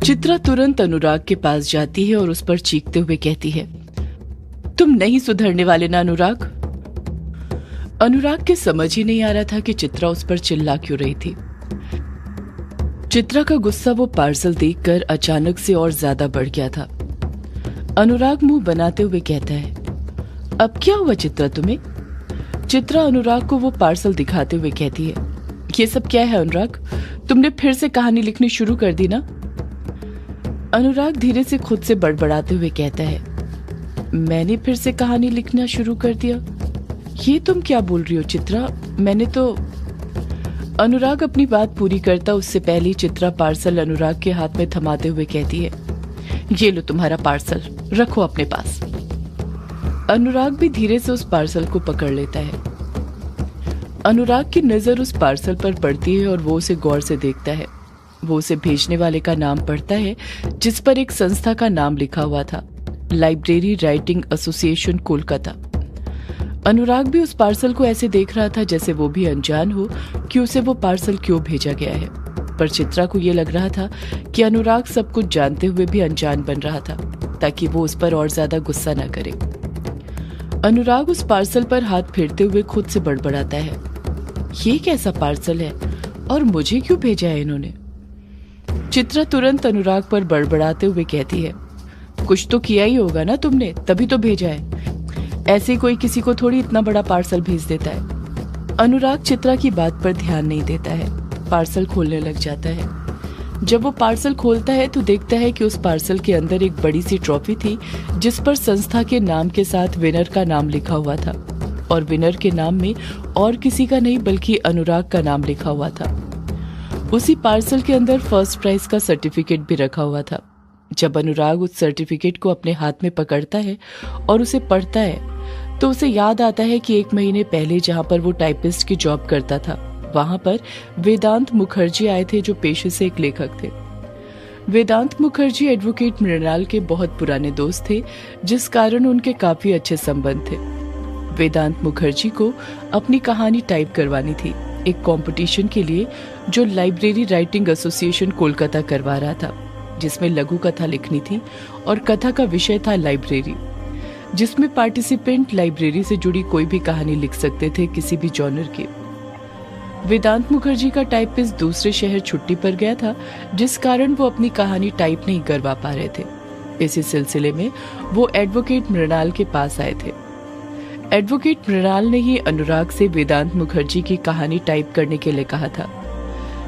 चित्रा तुरंत अनुराग के पास जाती है और उस पर चीखते हुए कहती है, तुम नहीं सुधरने वाले ना अनुराग। अनुराग के समझ ही नहीं आ रहा था कि चित्रा उस पर चिल्ला क्यों रही थी। चित्रा का गुस्सा वो पार्सल देखकर अचानक से और ज्यादा बढ़ गया था। अनुराग मुंह बनाते हुए कहता है, अब क्या हुआ चित्रा तुम्हें? चित्रा अनुराग को वो पार्सल दिखाते हुए कहती है, ये सब क्या है अनुराग? तुमने फिर से कहानी लिखनी शुरू कर दी ना? अनुराग धीरे से खुद से बड़बड़ाते हुए कहता है, मैंने फिर से कहानी लिखना शुरू कर दिया? ये तुम क्या बोल रही हो चित्रा? मैंने तो... अनुराग अपनी बात पूरी करता उससे पहले चित्रा पार्सल अनुराग के हाथ में थमाते हुए कहती है, ये लो तुम्हारा पार्सल, रखो अपने पास। अनुराग भी धीरे से उस पार्सल को पकड़ लेता है। अनुराग की नजर उस पार्सल पर पड़ती है और वो उसे गौर से देखता है। वो उसे भेजने वाले का नाम पढ़ता है जिस पर एक संस्था का नाम लिखा हुआ था, लाइब्रेरी राइटिंग एसोसिएशन कोलकाता। अनुराग भी उस पार्सल को ऐसे देख रहा था जैसे वो भी अनजान हो कि उसे वो पार्सल क्यों भेजा गया है, पर चित्रा को ये लग रहा था कि अनुराग सब कुछ जानते हुए भी अनजान बन रहा था ताकि वो उस पर और ज्यादा गुस्सा न करे। अनुराग उस पार्सल पर हाथ फेरते हुए खुद से बड़बड़ाता है, ये कैसा पार्सल है और मुझे क्यों भेजा है इन्होंने? चित्रा तुरंत अनुराग पर बड़बड़ाते हुए कहती है, कुछ तो किया ही होगा ना तुमने, तभी तो भेजा है। ऐसे कोई किसी को थोड़ी इतना बड़ा पार्सल भेज देता है। अनुराग चित्रा की बात पर ध्यान नहीं देता है, पार्सल खोलने लग जाता है। जब वो पार्सल खोलता है तो देखता है कि उस पार्सल के अंदर एक बड़ी सी ट्रॉफी थी जिस पर संस्था के नाम के साथ विनर का नाम लिखा हुआ था और विनर के नाम में और किसी का नहीं बल्कि अनुराग का नाम लिखा हुआ था। उसी पार्सल के अंदर फर्स्ट प्राइज का सर्टिफिकेट भी रखा हुआ था। जब अनुराग उस सर्टिफिकेट को अपने हाथ में पकड़ता है और उसे पढ़ता है तो उसे याद आता है कि 1 महीने पहले जहां पर वो टाइपिस्ट की जॉब करता था वहां पर वेदांत मुखर्जी आए थे जो पेशे से एक लेखक थे। वेदांत मुखर्जी एडवोकेट मृणाल के बहुत पुराने दोस्त थे जिस कारण उनके काफी अच्छे संबंध थे। वेदांत मुखर्जी को अपनी कहानी टाइप करवानी थी एक कंपटीशन के लिए जो लाइब्रेरी राइटिंग एसोसिएशन कोलकाता करवा रहा था, जिसमें लघु कथा लिखनी थी और कथा का विषय था लाइब्रेरी, जिसमें पार्टिसिपेंट लाइब्रेरी से जुड़ी कोई भी कहानी लिख सकते थे किसी भी जॉनर की। वेदांत मुखर्जी का टाइपिस्ट दूसरे शहर छुट्टी पर गया था जिस कारण वो अपनी कहानी टाइप नहीं करवा पा रहे थे। इसी सिलसिले में वो एडवोकेट मृणाल के पास आए थे। एडवोकेट मृणाल ने ही अनुराग से वेदांत मुखर्जी की कहानी टाइप करने के लिए कहा था।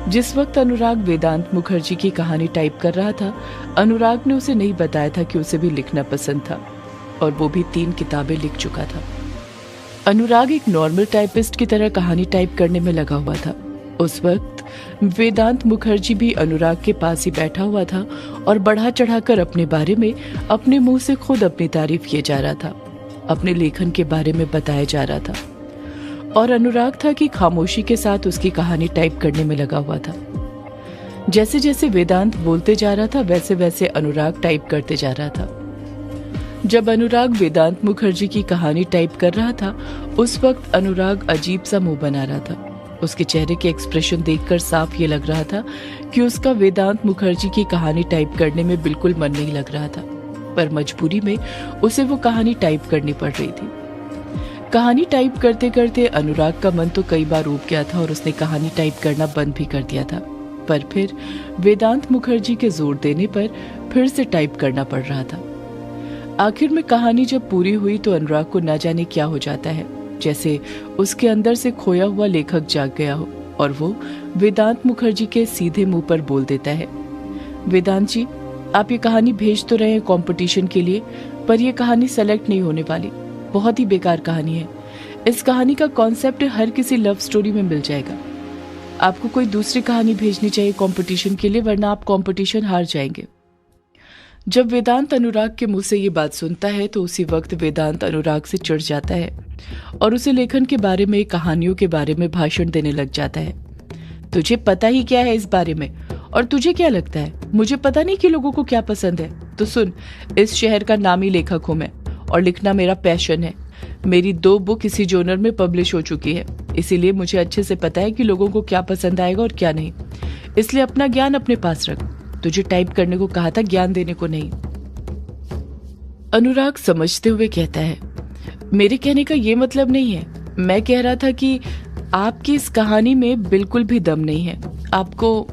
जिस वक्त अनुराग वेदांत मुखर्जी की कहानी टाइप कर रहा था, अनुराग ने उसे नहीं बताया था कि उसे भी लिखना पसंद था और वो भी 3 किताबें लिख चुका था। अनुराग एक नॉर्मल टाइपिस्ट की तरह कहानी टाइप करने में लगा हुआ था। उस वक्त वेदांत मुखर्जी भी अनुराग के पास ही बैठा हुआ था और बढ़ा चढ़ाकर अपने बारे में अपने मुंह से खुद अपनी तारीफ किए जा रहा था, अपने लेखन के बारे में बताया जा रहा था और अनुराग था कि खामोशी के साथ उसकी कहानी टाइप करने में लगा हुआ था। जैसे जैसे वेदांत बोलते जा रहा था वैसे वैसे अनुराग टाइप करते जा रहा था। जब अनुराग वेदांत मुखर्जी की कहानी टाइप कर रहा था उस वक्त अनुराग अजीब सा मुंह बना रहा था। उसके चेहरे के एक्सप्रेशन देखकर साफ ये लग रहा था कि उसका वेदांत मुखर्जी की कहानी टाइप करने में बिल्कुल मन नहीं लग रहा था, पर मजबूरी में उसे वो कहानी टाइप करनी पड़ रही थी। कहानी टाइप करते करते अनुराग का मन तो कई बार ऊब गया था और उसने कहानी टाइप करना बंद भी कर दिया था, पर फिर वेदांत मुखर्जी के जोर देने पर फिर से टाइप करना पड़ रहा था। आखिर में कहानी जब पूरी हुई तो अनुराग को न जाने क्या हो जाता है, जैसे उसके अंदर से खोया हुआ लेखक जाग गया हो और वो वेदांत मुखर्जी के सीधे मुंह पर बोल देता है, वेदांत जी, आप ये कहानी भेज तो रहे हैं कंपटीशन के लिए, पर ये कहानी सेलेक्ट नहीं होने वाली। बहुत ही बेकार कहानी है। इस कहानी का कॉन्सेप्ट हर किसी लव स्टोरी में मिल जाएगा। आपको कोई दूसरी कहानी भेजनी चाहिए कंपटीशन के लिए, वरना आप कंपटीशन हार जाएंगे। जब वेदांत अनुराग के मुंह से ये बात सुनता है तो उसी वक्त वेदांत अनुराग से चिढ़ जाता है और उसे लेखन के बारे में, कहानियों के बारे में भाषण देने लग जाता है। तुझे पता ही क्या है इस बारे में, और तुझे क्या लगता है मुझे पता नहीं कि लोगों को क्या पसंद है? तो सुन, इस शहर का नामी लेखक हूं मैं और लिखना मेरा पैशन है। मेरी 2 बुक इसी जॉनर में पब्लिश हो चुकी है, इसीलिए मुझे अच्छे से पता है कि लोगों को क्या पसंद आएगा और क्या नहीं। इसलिए अपना ज्ञान अपने पास रख। तुझे टाइप करने को कहा था, ज्ञान देने को नहीं। अनुराग समझते हुए कहता है, मेरे कहने का ये मतलब नहीं है। मैं कह रहा था कि आपकी इस कहानी में बिल्कुल भी दम नहीं है। आपको।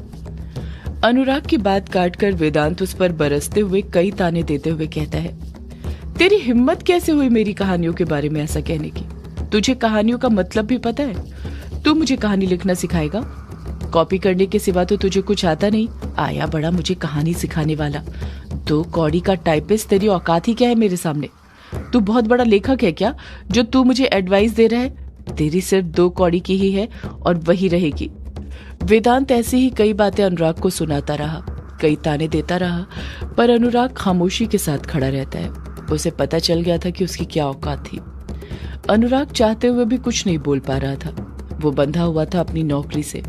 अनुराग की बात काटकर वेदांत उस पर बरसते हुए कई ताने देते हुए कहता है, तेरी हिम्मत कैसे हुई मेरी कहानियों के बारे में ऐसा कहने की? तुझे कहानियों का मतलब भी पता है? तू मुझे कहानी लिखना सिखाएगा? कॉपी करने के सिवा तो तुझे कुछ आता नहीं। आया बड़ा मुझे कहानी सिखाने वाला। 2 कौड़ी का टाइपिस्ट, तेरी औकात ही क्या है मेरे सामने? तू बहुत बड़ा लेखक है क्या जो तू मुझे एडवाइस दे रहा है? तेरी सिर्फ 2 कौड़ी की ही है और वही रहेगी। वेदांत ऐसी ही कई बातें अनुराग को सुनाता रहा, कई ताने देता रहा, पर अनुराग खामोशी के साथ खड़ा रहता है। उसे पता चल गया था कि उसकी क्या औकात थी। अनुराग चाहते हुए भी कुछ नहीं बोल पा रहा था। वो बंधा हुआ था अपनी नौकरी से।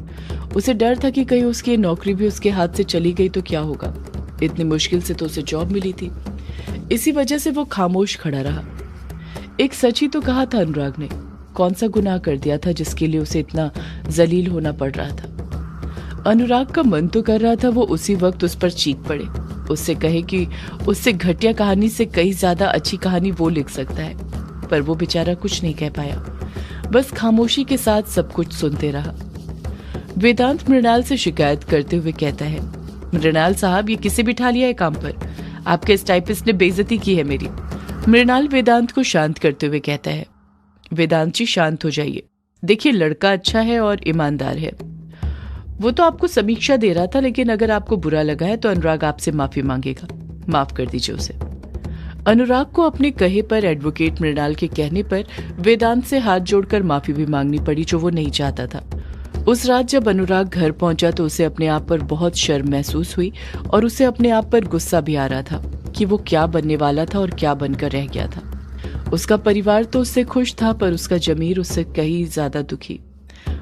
उसे डर था कि कहीं उसकी नौकरी भी उसके हाथ से चली गई तो क्या होगा। इतनी मुश्किल से तो उसे जॉब मिली थी। इसी वजह से वो खामोश खड़ा रहा। एक सच ही तो कहा था अनुराग ने। कौन सा गुनाह कर दिया था जिसके लिए उसे इतना जलील होना पड़ रहा था? अनुराग का मन तो कर रहा था वो उसी वक्त उस पर चीख पड़े, उससे कहे कि उससे घटिया कहानी से कई ज्यादा अच्छी कहानी वो लिख सकता है, पर वो बेचारा कुछ नहीं कह पाया। बस खामोशी के साथ सब कुछ सुनते रहा। वेदांत मृणाल से शिकायत करते हुए कहता है, मृणाल साहब, ये किसे बिठा लिया है काम पर? आपके इस टाइपिस्ट ने बेइज्जती की है मेरी। मृणाल वेदांत को शांत करते हुए कहता है, वेदांत जी शांत हो जाइए। देखिए लड़का अच्छा है और ईमानदार है। वो तो आपको समीक्षा दे रहा था, लेकिन अगर आपको बुरा लगा है तो अनुराग आपसे माफी मांगेगा। माफ कर दीजिए उसे। अनुराग को अपने कहे पर एडवोकेट मृणाल के कहने पर वेदांत से हाथ जोड़कर माफी भी मांगनी पड़ी, जो वो नहीं चाहता था। उस रात जब अनुराग घर पहुंचा तो उसे अपने आप पर बहुत शर्म महसूस हुई और उसे अपने आप पर गुस्सा भी आ रहा था कि वो क्या बनने वाला था और क्या बनकर रह गया था। उसका परिवार तो उससे खुश था, पर उसका जमीर उससे कहीं ज्यादा दुखी।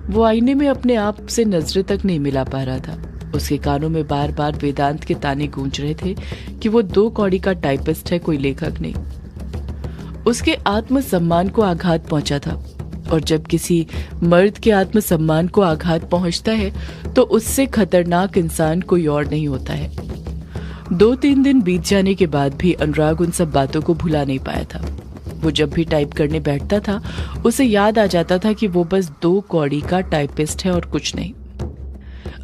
वो आईने में अपने आप से नजरें तक नहीं मिला पा रहा था। उसके कानों में बार बार वेदांत के ताने गूंज रहे थे कि वो 2 कौड़ी का टाइपिस्ट है, कोई लेखक नहीं। उसके आत्मसम्मान को आघात पहुंचा था, और जब किसी मर्द के आत्मसम्मान को आघात पहुंचता है तो उससे खतरनाक इंसान कोई और नहीं होता है। 2-3 दिन बीत जाने के बाद भी अनुराग उन सब बातों को भुला नहीं पाया था। वो जब भी टाइप करने बैठता था उसे याद आ जाता था कि वो बस 2 कौड़ी का टाइपिस्ट है और कुछ नहीं।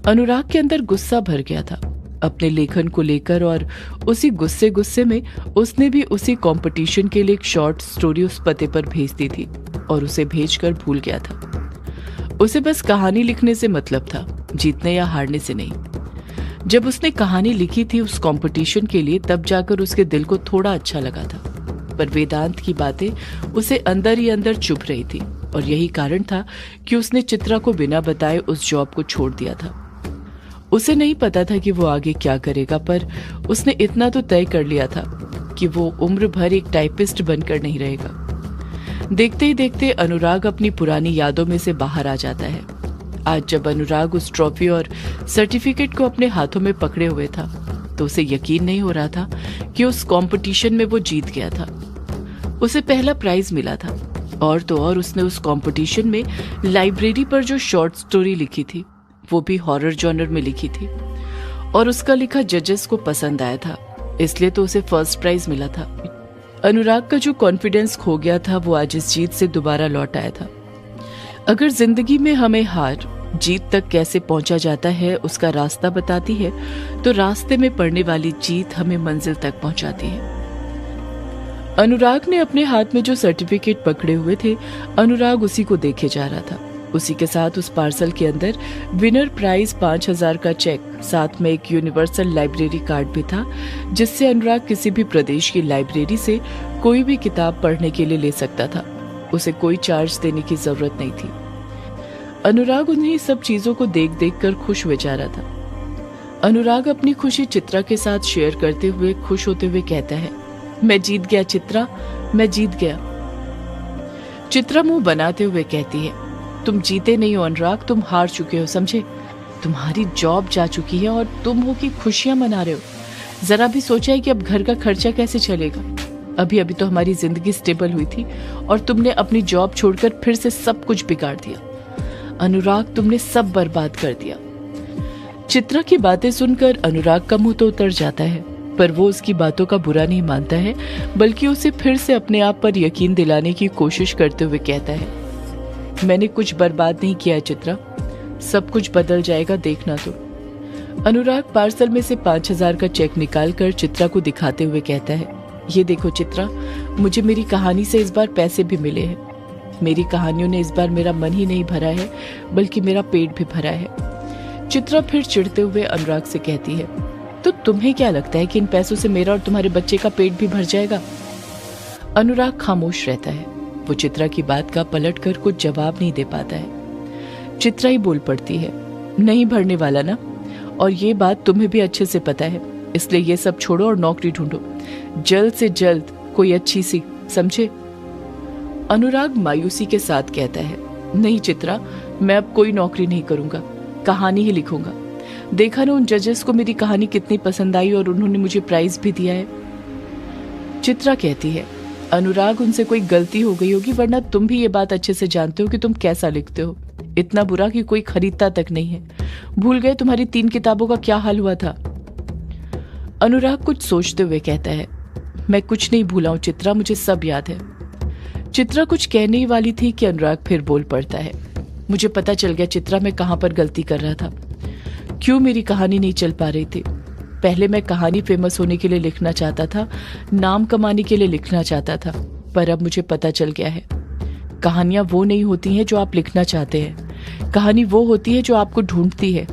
अनुराग के अंदर गुस्सा भर गया था अपने लेखन को लेकर, और उसी गुस्से में उसने भी उसी कंपटीशन के लिए एक शॉर्ट स्टोरी उस पते पर भेज दी थी और उसे भेजकर भूल गया था। उसे बस कहानी लिखने से मतलब था, जीतने या हारने से नहीं। जब उसने कहानी लिखी थी उस कंपटीशन के लिए, तब जाकर उसके दिल को थोड़ा अच्छा लगा था, पर वेदांत की बातें उसे अंदर ही अंदर चुभ रही थी, और यही कारण था कि उसने चित्रा को बिना बताए उस जॉब को छोड़ दिया था। उसे नहीं पता था कि वो आगे क्या करेगा, पर उसने इतना तो तय कर लिया था कि वो उम्र भर एक टाइपिस्ट बनकर नहीं रहेगा। देखते ही देखते अनुराग अपनी पुरानी यादों में से बाहर आ जाता है। आज जब अनुराग उस ट्रॉफी और सर्टिफिकेट को अपने हाथों में पकड़े हुए था तो उसे यकीन नहीं हो रहा था कि उस कंपटीशन में वो जीत गया था। उसे पहला प्राइज मिला था, और तो और उसने उस कंपटीशन में लाइब्रेरी पर जो शॉर्ट स्टोरी लिखी थी वो भी हॉरर जॉनर में लिखी थी, और उसका लिखा जजेस को पसंद आया था, इसलिए तो उसे फर्स्ट प्राइज मिला था। अनुराग का जो कॉन्फिडेंस खो गया था वो आज इस जीत से दोबारा लौट आया था। अगर जिंदगी में हमें हार जीत तक कैसे पहुंचा जाता है उसका रास्ता बताती है, तो रास्ते में पड़ने वाली जीत हमें मंजिल तक पहुंचाती है। अनुराग ने अपने हाथ में जो सर्टिफिकेट पकड़े हुए थे, अनुराग उसी को देखे जा रहा था। उसी के साथ उस पार्सल के अंदर विनर प्राइज 5000 का चेक, साथ में एक यूनिवर्सल लाइब्रेरी कार्ड भी था, जिससे अनुराग किसी भी प्रदेश की लाइब्रेरी से कोई भी किताब पढ़ने के लिए ले सकता था। उसे कोई चार्ज देने की जरूरत नहीं थी। अनुराग उन्हीं सब चीजों को देख देख कर खुश हुए जा रहा था। अनुराग अपनी खुशी चित्रा के साथ शेयर करते हुए खुश होते हुए कहता है, मैं जीत गया चित्रा, मैं जीत गया। चित्रा मुंह बनाते हुए कहती है, तुम जीते नहीं हो अनुराग, तुम हार चुके हो, समझे? तुम्हारी जॉब जा चुकी है और तुम हो कि खुशियां मना रहे हो। जरा भी सोचा है कि अब घर का खर्चा कैसे चलेगा? अभी अभी तो हमारी जिंदगी स्टेबल हुई थी और तुमने अपनी जॉब छोड़कर फिर से सब कुछ बिगाड़ दिया। अनुराग, तुमने सब बर्बाद कर दिया। चित्रा की बातें सुनकर अनुराग का मुंह तो उतर जाता है, पर वो उसकी बातों का बुरा नहीं मानता है, बल्कि उसे फिर से अपने आप पर यकीन दिलाने की कोशिश करते हुए कहता है, मैंने कुछ बर्बाद नहीं किया है चित्रा, सब कुछ बदल जाएगा, देखना तो। अनुराग पार्सल में से 5,000 का चेक निकालकर चित्रा को दिखाते हुए कहता है, ये देखो चित्रा, मुझे मेरी कहानी से इस बार पैसे भी मिले हैं। मेरी कहानियों ने इस बार मेरा मन ही नहीं भरा है, बल्कि मेरा पेट भी भरा है। चित्रा फिर चिढ़ते हुए अनुराग से कहती है, तो तुम्हें क्या लगता है कि इन पैसों से मेरा और तुम्हारे बच्चे का पेट भी भर जाएगा? अनुराग खामोश रहता है। वो चित्रा की बात का पलट कर कुछ जवाब नहीं दे पाता है। चित्रा ही बोल पड़ती है, नहीं भरने वाला ना, और ये बात तुम्हें भी अच्छे से पता है, इसलिए ये सब छोड़ो और नौकरी ढूंढो, जल्द से जल्द कोई अच्छी सी, समझे? अनुराग मायूसी के साथ कहता है, नहीं चित्रा, मैं अब कोई नौकरी नहीं करूंगा, कहानी ही लिखूंगा। देखा ना उन जजेस को मेरी कहानी कितनी पसंद आई और उन्होंने मुझे प्राइज भी दिया है। चित्रा कहती है, अनुराग उनसे कोई गलती हो गई होगी, वरना तुम भी ये बात अच्छे से जानते हो कि तुम कैसा लिखते हो, इतना बुरा कि कोई खरीदता तक नहीं है। भूल गए तुम्हारी 3 किताबों का क्या हाल हुआ था? अनुराग कुछ सोचते हुए कहता है, मैं कुछ नहीं भूला हूं चित्रा, मुझे सब याद है। चित्रा कुछ कहने ही वाली थी कि अनुराग फिर बोल पड़ता है, मुझे पता चल गया चित्रा, मैं कहां पर गलती कर रहा था, क्यों मेरी कहानी नहीं चल पा रही थी। पहले मैं कहानी फेमस होने के लिए लिखना चाहता था, नाम कमाने के लिए लिखना चाहता था, पर अब मुझे पता चल गया है, कहानियां वो नहीं होती हैं जो आप लिखना चाहते हैं, कहानी वो होती है जो आपको ढूंढती है।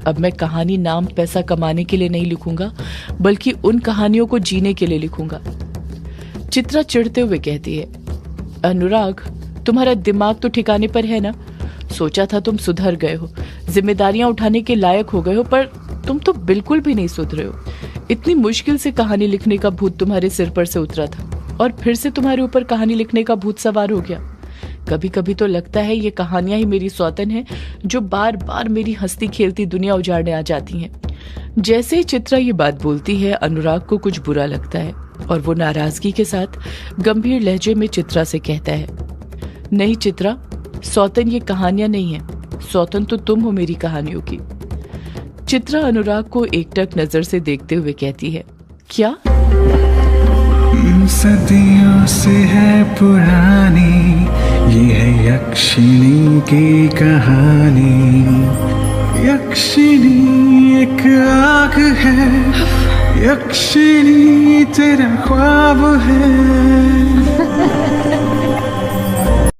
अब मैं कहानी नाम पैसा कमाने के लिए नहीं लिखूंगा, बल्कि उन कहानियों को जीने के लिए लिखूंगा। चित्रा चिढ़ते हुए कहती है, अनुराग, तुम्हारा दिमाग तो ठिकाने पर है ना? सोचा था तुम सुधर गए हो, जिम्मेदारियां उठाने के लायक हो गए हो, पर तुम तो बिल्कुल भी नहीं सुधरे हो। इतनी मुश्किल से कहानी लिखने का भूत तुम्हारे सिर पर से उतरा था और फिर से तुम्हारे ऊपर कहानी लिखने का भूत सवार हो गया। कभी कभी तो लगता है ये कहानियां ही मेरी सौतन है, जो बार बार मेरी हंसती खेलती दुनिया उजाड़ने आ जाती हैं। जैसे ही चित्रा ये बात बोलती है, अनुराग को कुछ बुरा लगता है और वो नाराजगी के साथ गंभीर लहजे में चित्रा से कहता है, नहीं चित्रा, सौतन ये कहानियां नहीं है, सौतन तो तुम हो मेरी कहानियों की। चित्रा अनुराग को एकटक नजर से देखते हुए कहती है, क्या? सदियों से है पुरानी ये है यक्षिणी की कहानी। यक्षिणी एक आग है, यक्षिणी तेरा ख्वाब है।